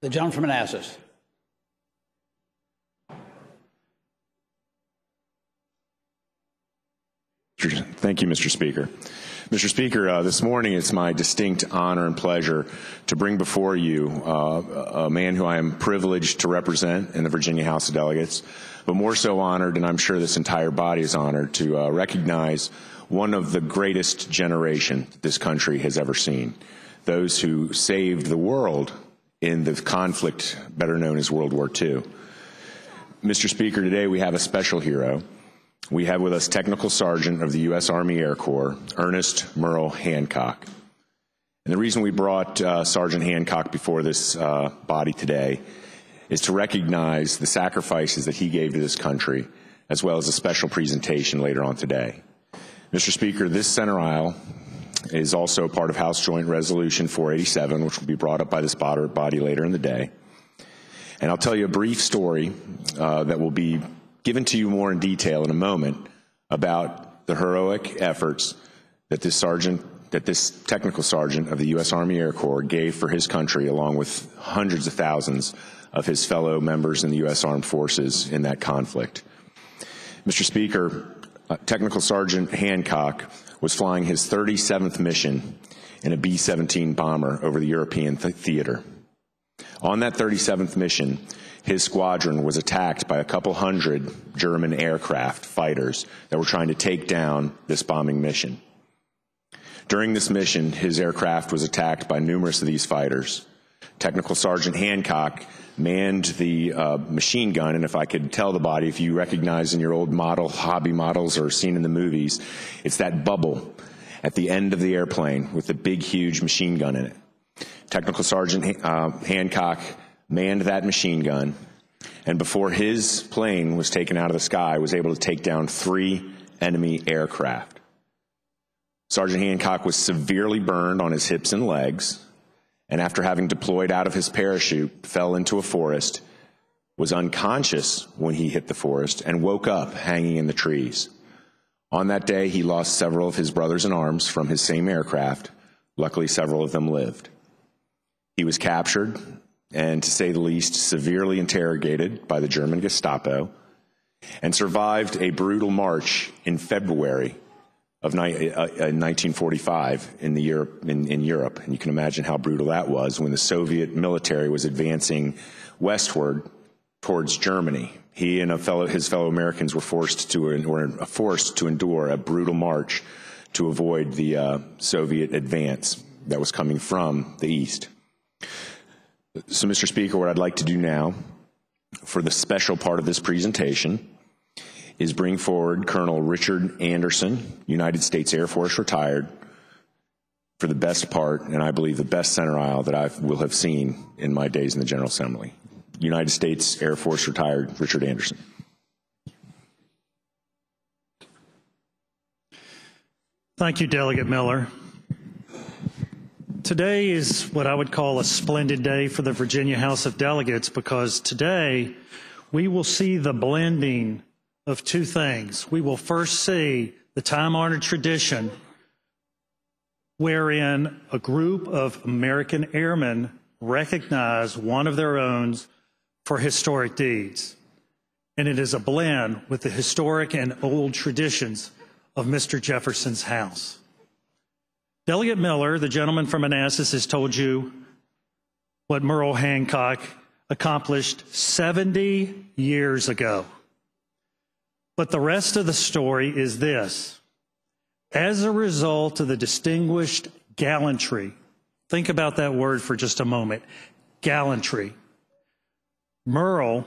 The gentleman from Manassas. Thank you, Mr. Speaker. Mr. Speaker, this morning it's my distinct honor and pleasure to bring before you a man who I am privileged to represent in the Virginia House of Delegates, but more so honored, and I'm sure this entire body is honored, to recognize one of the greatest generation this country has ever seen, those who saved the world in the conflict better known as World War II. Mr. Speaker, today we have a special hero. We have with us Technical Sergeant of the U.S. Army Air Corps, Ernest Merle Hancock. And the reason we brought Sergeant Hancock before this body today is to recognize the sacrifices that he gave to this country, as well as a special presentation later on today. Mr. Speaker, this center aisle is also part of House Joint Resolution 487, which will be brought up by this body later in the day. And I'll tell you a brief story that will be given to you more in detail in a moment about the heroic efforts that this technical sergeant of the U.S. Army Air Corps gave for his country, along with hundreds of thousands of his fellow members in the U.S. Armed Forces in that conflict. Mr. Speaker, Technical Sergeant Hancock was flying his 37th mission in a B-17 bomber over the European theater. On that 37th mission, his squadron was attacked by a couple hundred German aircraft fighters that were trying to take down this bombing mission. During this mission, his aircraft was attacked by numerous of these fighters. Technical Sergeant Hancock manned the machine gun, and if I could tell the body, if you recognize in your old hobby models or seen in the movies, it's that bubble at the end of the airplane with the big, huge machine gun in it. Technical Sergeant Hancock manned that machine gun, and before his plane was taken out of the sky, was able to take down 3 enemy aircraft. Sergeant Hancock was severely burned on his hips and legs, and after having deployed out of his parachute, fell into a forest, was unconscious when he hit the forest, and woke up hanging in the trees. On that day, he lost several of his brothers in arms from his same aircraft. Luckily, several of them lived. He was captured and, to say the least, severely interrogated by the German Gestapo, and survived a brutal march in February of 1945 in Europe. And you can imagine how brutal that was when the Soviet military was advancing westward towards Germany. He and his fellow Americans were forced to endure a brutal march to avoid the Soviet advance that was coming from the east. So, Mr. Speaker, what I'd like to do now for the special part of this presentation is bring forward Colonel Richard Anderson, United States Air Force retired, for the best part, and I believe the best center aisle that I will have seen in my days in the General Assembly. United States Air Force retired, Richard Anderson. Thank you, Delegate Miller. Today is what I would call a splendid day for the Virginia House of Delegates, because today we will see the blending of two things. We will first see the time-honored tradition wherein a group of American airmen recognize one of their own for historic deeds. And it is a blend with the historic and old traditions of Mr. Jefferson's house. Delegate Miller, the gentleman from Manassas, has told you what Merle Hancock accomplished 70 years ago. But the rest of the story is this. As a result of the distinguished gallantry, think about that word for just a moment, gallantry, Merle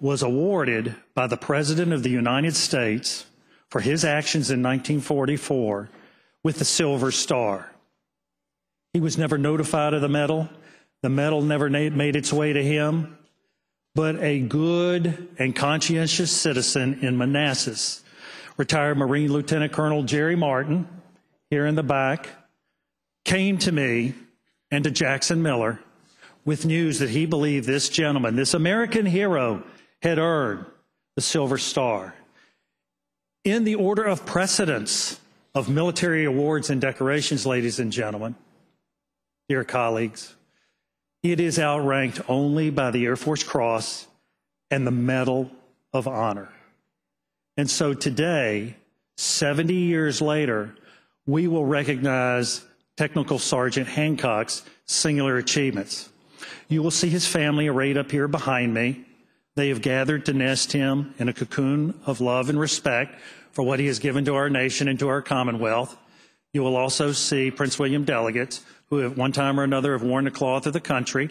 was awarded by the President of the United States for his actions in 1944 with the Silver Star. He was never notified of the medal. The medal never made its way to him. But a good and conscientious citizen in Manassas, retired Marine Lieutenant Colonel Jerry Martin, here in the back, came to me and to Jackson Miller with news that he believed this gentleman, this American hero, had earned the Silver Star. In the order of precedence of military awards and decorations, ladies and gentlemen, dear colleagues, It is outranked only by the Air Force Cross and the Medal of Honor. And so today, 70 years later, we will recognize Technical Sergeant Hancock's singular achievements. You will see his family arrayed up here behind me. They have gathered to nest him in a cocoon of love and respect for what he has given to our nation and to our Commonwealth. You will also see Prince William delegates who at one time or another have worn the cloth of the country.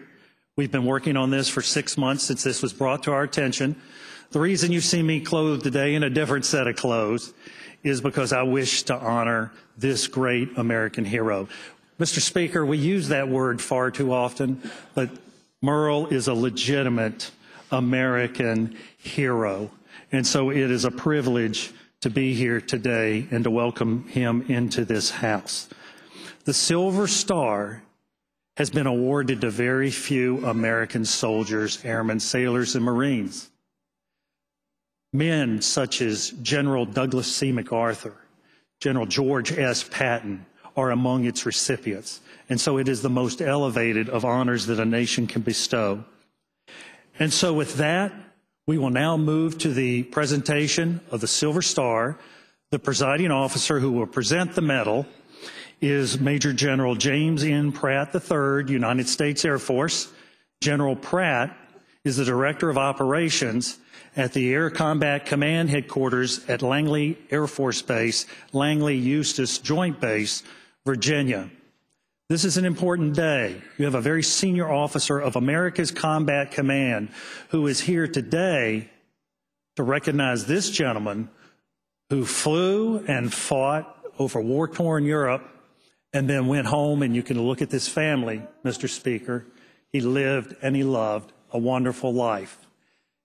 We've been working on this for 6 months since this was brought to our attention. The reason you see me clothed today in a different set of clothes is because I wish to honor this great American hero. Mr. Speaker, we use that word far too often, but Merle is a legitimate American hero. And so it is a privilege to be here today and to welcome him into this house. The Silver Star has been awarded to very few American soldiers, airmen, sailors, and Marines. Men such as General Douglas C. MacArthur, General George S. Patton are among its recipients. And so it is the most elevated of honors that a nation can bestow. And so with that, we will now move to the presentation of the Silver Star. The presiding officer who will present the medal is Major General James N. Pratt III, United States Air Force. General Pratt is the Director of Operations at the Air Combat Command Headquarters at Langley Air Force Base, Langley-Eustis Joint Base, Virginia. This is an important day. You have a very senior officer of America's Combat Command who is here today to recognize this gentleman who flew and fought over war-torn Europe and then went home, and you can look at this family, Mr. Speaker. He lived and he loved a wonderful life.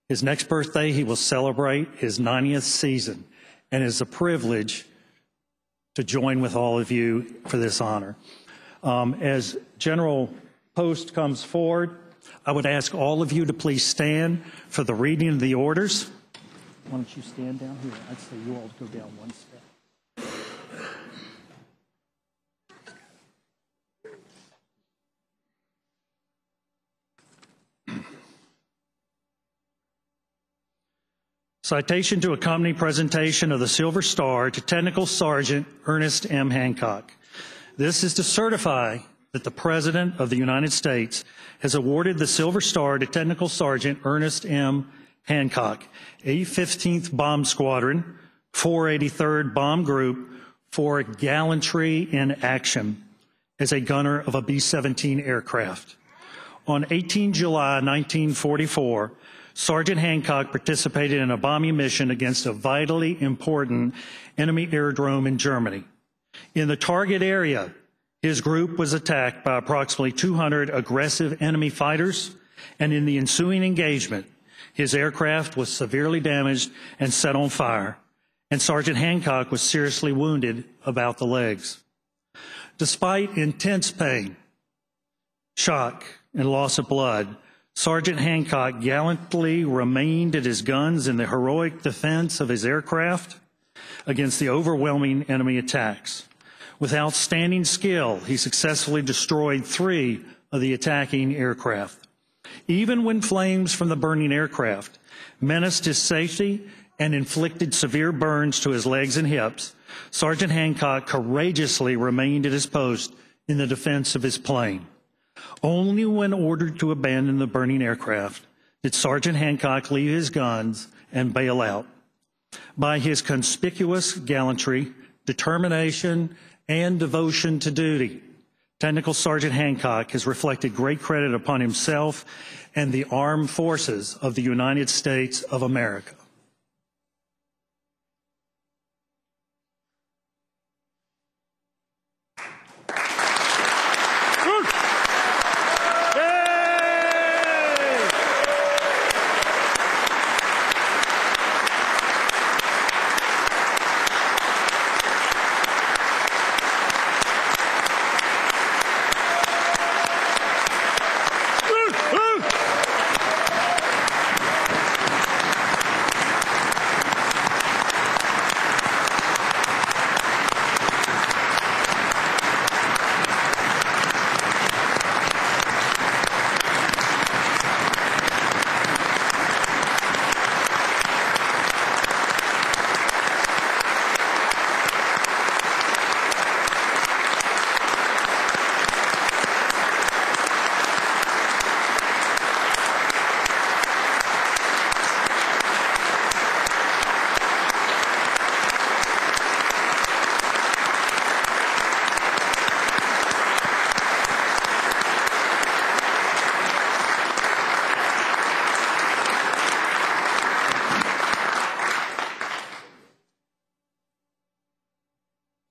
His next birthday, he will celebrate his 90th season, and it is a privilege to join with all of you for this honor. As General Post comes forward, I would ask all of you to please stand for the reading of the orders. Why don't you stand down here? I'd say you all go down one step. Citation to accompany presentation of the Silver Star to Technical Sergeant Ernest M. Hancock. This is to certify that the President of the United States has awarded the Silver Star to Technical Sergeant Ernest M. Hancock, 815th Bomb Squadron, 483rd Bomb Group, for gallantry in action as a gunner of a B-17 aircraft. On 18 July 1944, Sergeant Hancock participated in a bombing mission against a vitally important enemy aerodrome in Germany. In the target area, his group was attacked by approximately 200 aggressive enemy fighters, and in the ensuing engagement, his aircraft was severely damaged and set on fire, and Sergeant Hancock was seriously wounded about the legs. Despite intense pain, shock, and loss of blood, Sergeant Hancock gallantly remained at his guns in the heroic defense of his aircraft against the overwhelming enemy attacks. With outstanding skill, he successfully destroyed 3 of the attacking aircraft. Even when flames from the burning aircraft menaced his safety and inflicted severe burns to his legs and hips, Sergeant Hancock courageously remained at his post in the defense of his plane. Only when ordered to abandon the burning aircraft did Sergeant Hancock leave his guns and bail out. By his conspicuous gallantry, determination, and devotion to duty, Technical Sergeant Hancock has reflected great credit upon himself and the armed forces of the United States of America.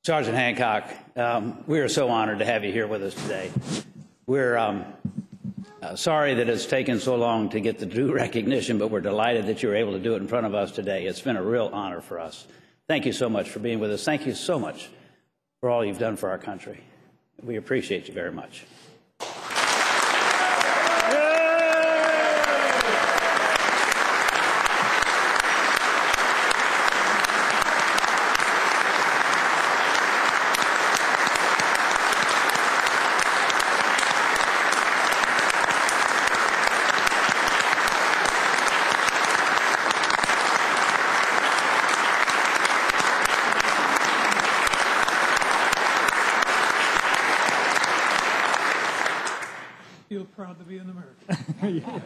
Sergeant Hancock, we are so honored to have you here with us today. We're sorry that it's taken so long to get the due recognition, but we're delighted that you were able to do it in front of us today. It's been a real honor for us. Thank you so much for being with us. Thank you so much for all you've done for our country. We appreciate you very much. Feel proud to be an American. Yeah.